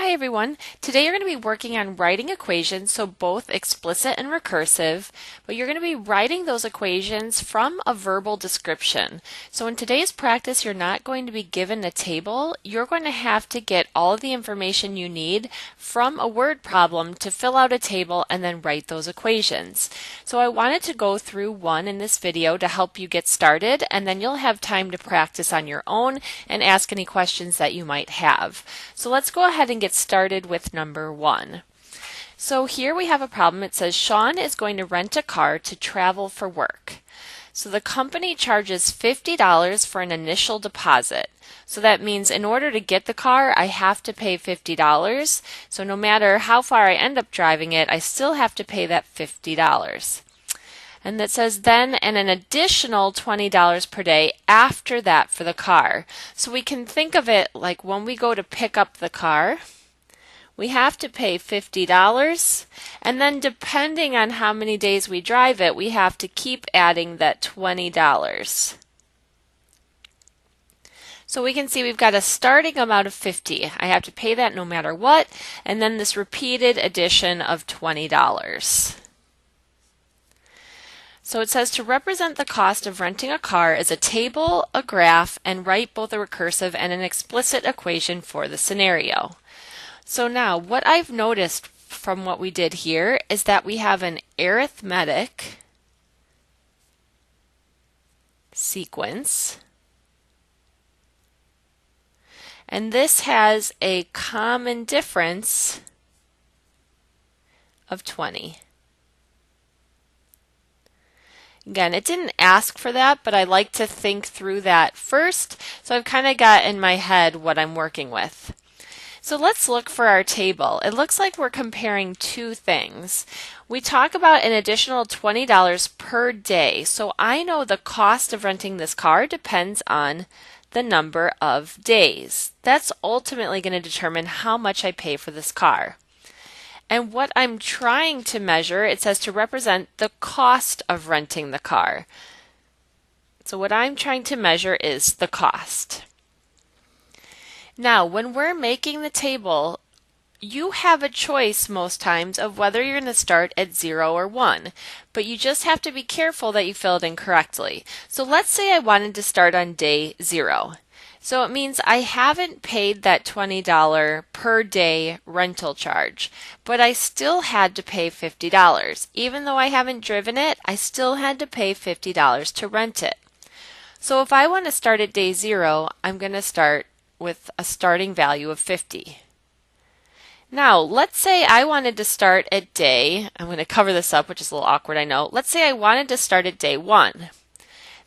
Hi everyone. Today you're going to be working on writing equations, so both explicit and recursive, but you're going to be writing those equations from a verbal description. So in today's practice, you're not going to be given a table. You're going to have to get all of the information you need from a word problem to fill out a table and then write those equations. So I wanted to go through one in this video to help you get started, and then you'll have time to practice on your own and ask any questions that you might have. So let's go ahead and get started with number 1. So here we have a problem. It says Sean is going to rent a car to travel for work. So the company charges $50 for an initial deposit. So that means in order to get the car, I have to pay $50. So no matter how far I end up driving it, I still have to pay that $50. And that says then and an additional $20 per day after that for the car. So we can think of it like when we go to pick up the car, we have to pay $50, and then depending on how many days we drive it, we have to keep adding that $20. So we can see we've got a starting amount of $50. I have to pay that no matter what, and then this repeated addition of $20. So it says to represent the cost of renting a car as a table, a graph, and write both a recursive and an explicit equation for the scenario. So now what I've noticed from what we did here is that we have an arithmetic sequence, and this has a common difference of 20. Again, it didn't ask for that, but I like to think through that first, so I've kind of got in my head what I'm working with. So let's look for our table. It looks like we're comparing two things. We talk about an additional $20 per day, so I know the cost of renting this car depends on the number of days. That's ultimately going to determine how much I pay for this car. And what I'm trying to measure, it says to represent the cost of renting the car. So what I'm trying to measure is the cost. Now, when we're making the table, you have a choice most times of whether you're going to start at 0 or 1, but you just have to be careful that you fill it in correctly. So let's say I wanted to start on day 0. So it means I haven't paid that $20 per day rental charge, but I still had to pay $50. Even though I haven't driven it, I still had to pay $50 to rent it. So if I want to start at day 0, I'm going to start with a starting value of 50. Now, let's say I wanted to start at I'm going to cover this up, which is a little awkward, I know. Let's say I wanted to start at day 1.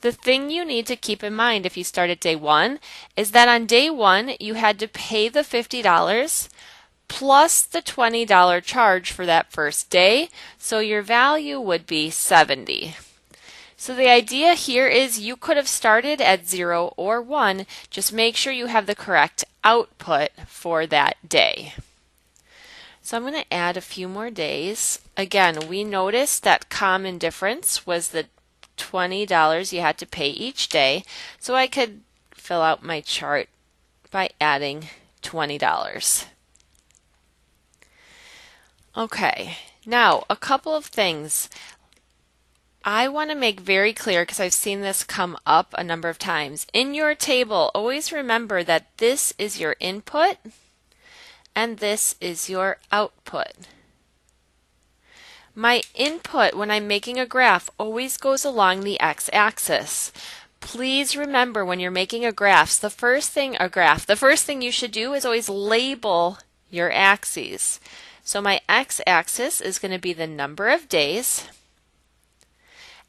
The thing you need to keep in mind if you start at day 1 is that on day 1 you had to pay the $50 plus the $20 charge for that first day, so your value would be 70. So the idea here is you could have started at 0 or 1, just make sure you have the correct output for that day. So I'm going to add a few more days. Again, we noticed that common difference was the $20 you had to pay each day, so I could fill out my chart by adding $20. Okay, now a couple of things I want to make very clear because I've seen this come up a number of times. In your table, always remember that this is your input and this is your output. My input when I'm making a graph always goes along the x-axis. Please remember when you're making a graph, the first thing you should do is always label your axes. So my x-axis is going to be the number of days,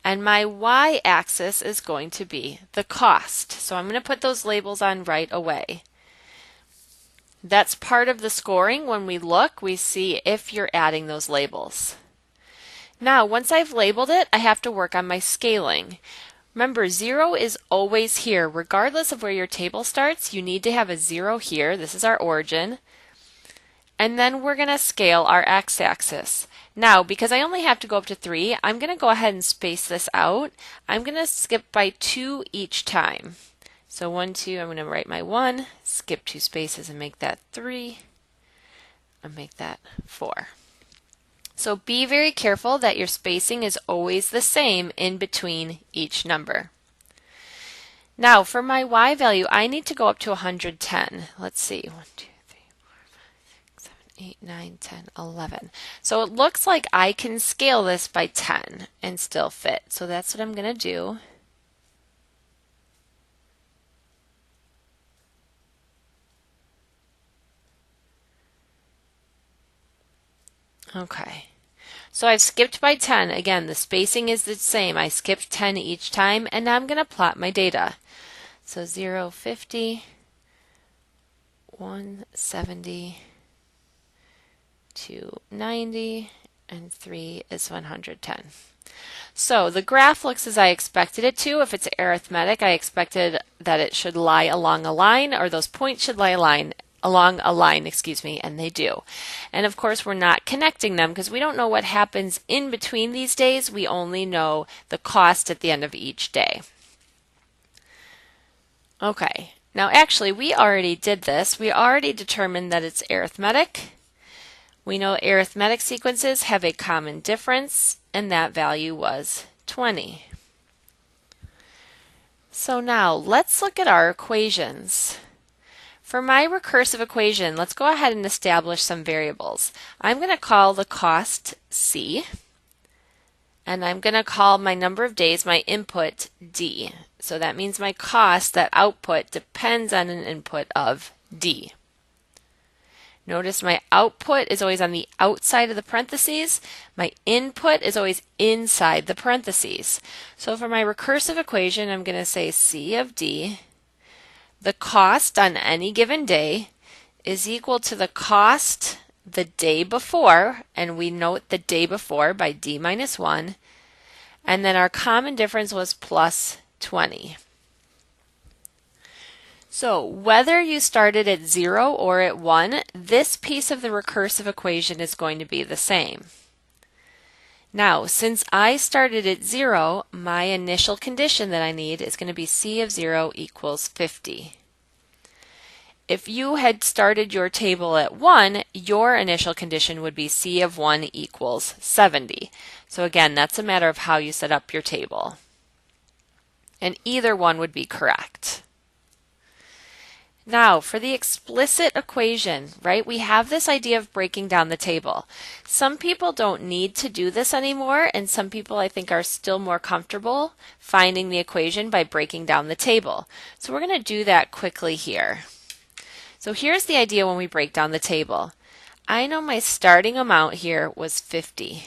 and my y-axis is going to be the cost. So I'm going to put those labels on right away. That's part of the scoring. When we look, we see if you're adding those labels. Now, once I've labeled it, I have to work on my scaling. Remember, 0 is always here. Regardless of where your table starts, you need to have a 0 here. This is our origin. And then we're going to scale our x-axis. Now, because I only have to go up to 3, I'm going to go ahead and space this out. I'm going to skip by 2 each time. So 1, 2, I'm going to write my 1, skip 2 spaces and make that 3. and make that 4. So be very careful that your spacing is always the same in between each number. Now for my y value, I need to go up to 110. Let's see, 1, 2, 3, 4, 5, 6, 7, 8, 9, 10, 11. So it looks like I can scale this by 10 and still fit. So that's what I'm going to do. Okay. So I've skipped by 10. Again, the spacing is the same. I skipped 10 each time, and now I'm going to plot my data. So 0, 50, 170, 290, and 3 is 110. So the graph looks as I expected it to. If it's arithmetic, I expected that it should lie along a line, or those points should lie along a line, and they do. And of course we're not connecting them because we don't know what happens in between these days. We only know the cost at the end of each day. Okay, now actually we already did this. We already determined that it's arithmetic. We know arithmetic sequences have a common difference, and that value was 20. So now let's look at our equations. For my recursive equation, let's go ahead and establish some variables. I'm going to call the cost C, and I'm going to call my number of days, my input, D. So that means my cost, that output, depends on an input of D. Notice my output is always on the outside of the parentheses. My input is always inside the parentheses. So for my recursive equation, I'm going to say C of D. The cost on any given day is equal to the cost the day before, and we note the day before by D minus 1, and then our common difference was plus 20. So whether you started at 0 or at 1, this piece of the recursive equation is going to be the same. Now, since I started at 0, my initial condition that I need is going to be C of 0 equals 50. If you had started your table at 1, your initial condition would be C of 1 equals 70. So again, that's a matter of how you set up your table. And either one would be correct. Now, for the explicit equation, right, we have this idea of breaking down the table. Some people don't need to do this anymore, and some people I think are still more comfortable finding the equation by breaking down the table. So we're going to do that quickly here. So here's the idea when we break down the table. I know my starting amount here was 50.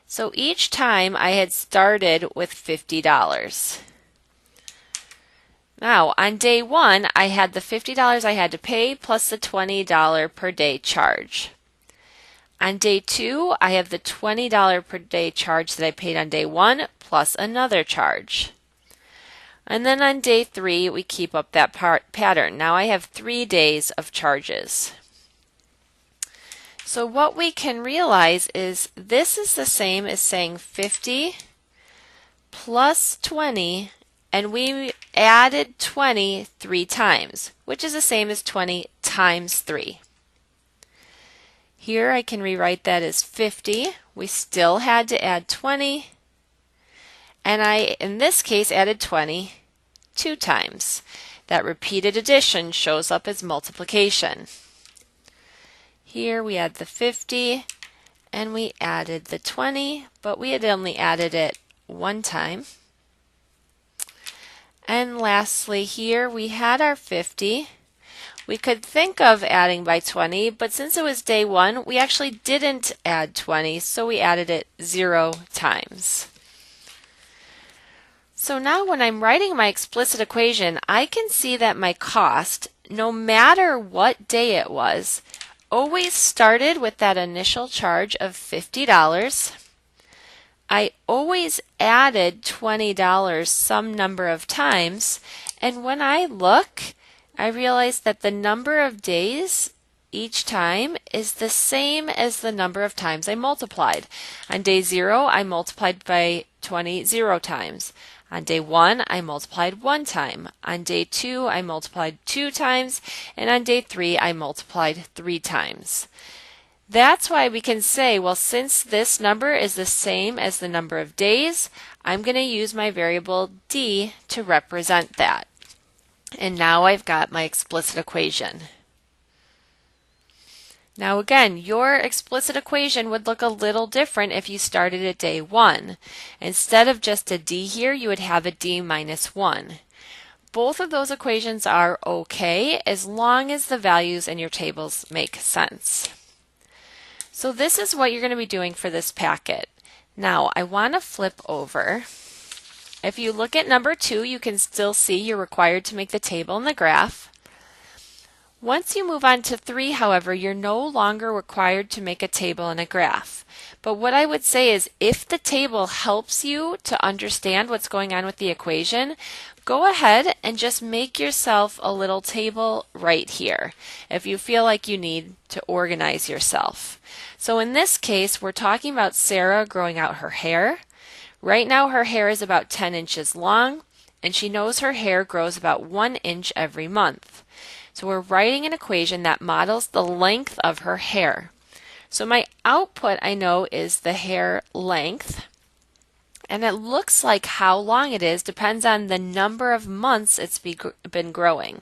So each time I had started with $50. Now, on day 1, I had the $50 I had to pay plus the $20 per day charge. On day 2, I have the $20 per day charge that I paid on day 1 plus another charge. And then on day 3, we keep up that pattern. Now I have 3 days of charges. So what we can realize is this is the same as saying 50 plus 20, and we added 20 3 times, which is the same as 20 times 3. Here I can rewrite that as 50. We still had to add 20, and I, in this case, added 20 2 times. That repeated addition shows up as multiplication. Here we add the 50, and we added the 20, but we had only added it 1 time. And lastly here we had our 50. We could think of adding by 20, but since it was day 1, we actually didn't add 20, so we added it 0 times. So now when I'm writing my explicit equation, I can see that my cost, no matter what day it was, always started with that initial charge of $50. I always added $20 some number of times, and when I look, I realize that the number of days each time is the same as the number of times I multiplied. On day 0, I multiplied by 20 0 times. On day 1, I multiplied 1 time. On day 2, I multiplied 2 times. And on day 3, I multiplied 3 times. That's why we can say, well, since this number is the same as the number of days, I'm going to use my variable d to represent that. And now I've got my explicit equation. Now again, your explicit equation would look a little different if you started at day 1. Instead of just a d here, you would have a d minus 1. Both of those equations are okay as long as the values in your tables make sense. So this is what you're going to be doing for this packet. Now I want to flip over. If you look at number 2, you can still see you're required to make the table and the graph. Once you move on to 3, however, you're no longer required to make a table and a graph. But what I would say is if the table helps you to understand what's going on with the equation, go ahead and just make yourself a little table right here if you feel like you need to organize yourself. So in this case, we're talking about Sarah growing out her hair. Right now her hair is about 10 inches long, and she knows her hair grows about 1 inch every month. So we're writing an equation that models the length of her hair. So my output I know is the hair length, and it looks like how long it is depends on the number of months it's been growing.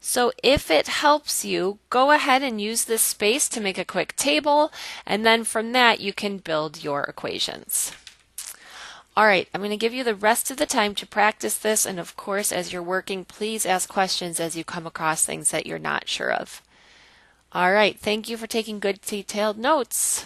So if it helps you, go ahead and use this space to make a quick table, and then from that you can build your equations. All right, I'm going to give you the rest of the time to practice this, and of course, as you're working, please ask questions as you come across things that you're not sure of. All right, thank you for taking good detailed notes.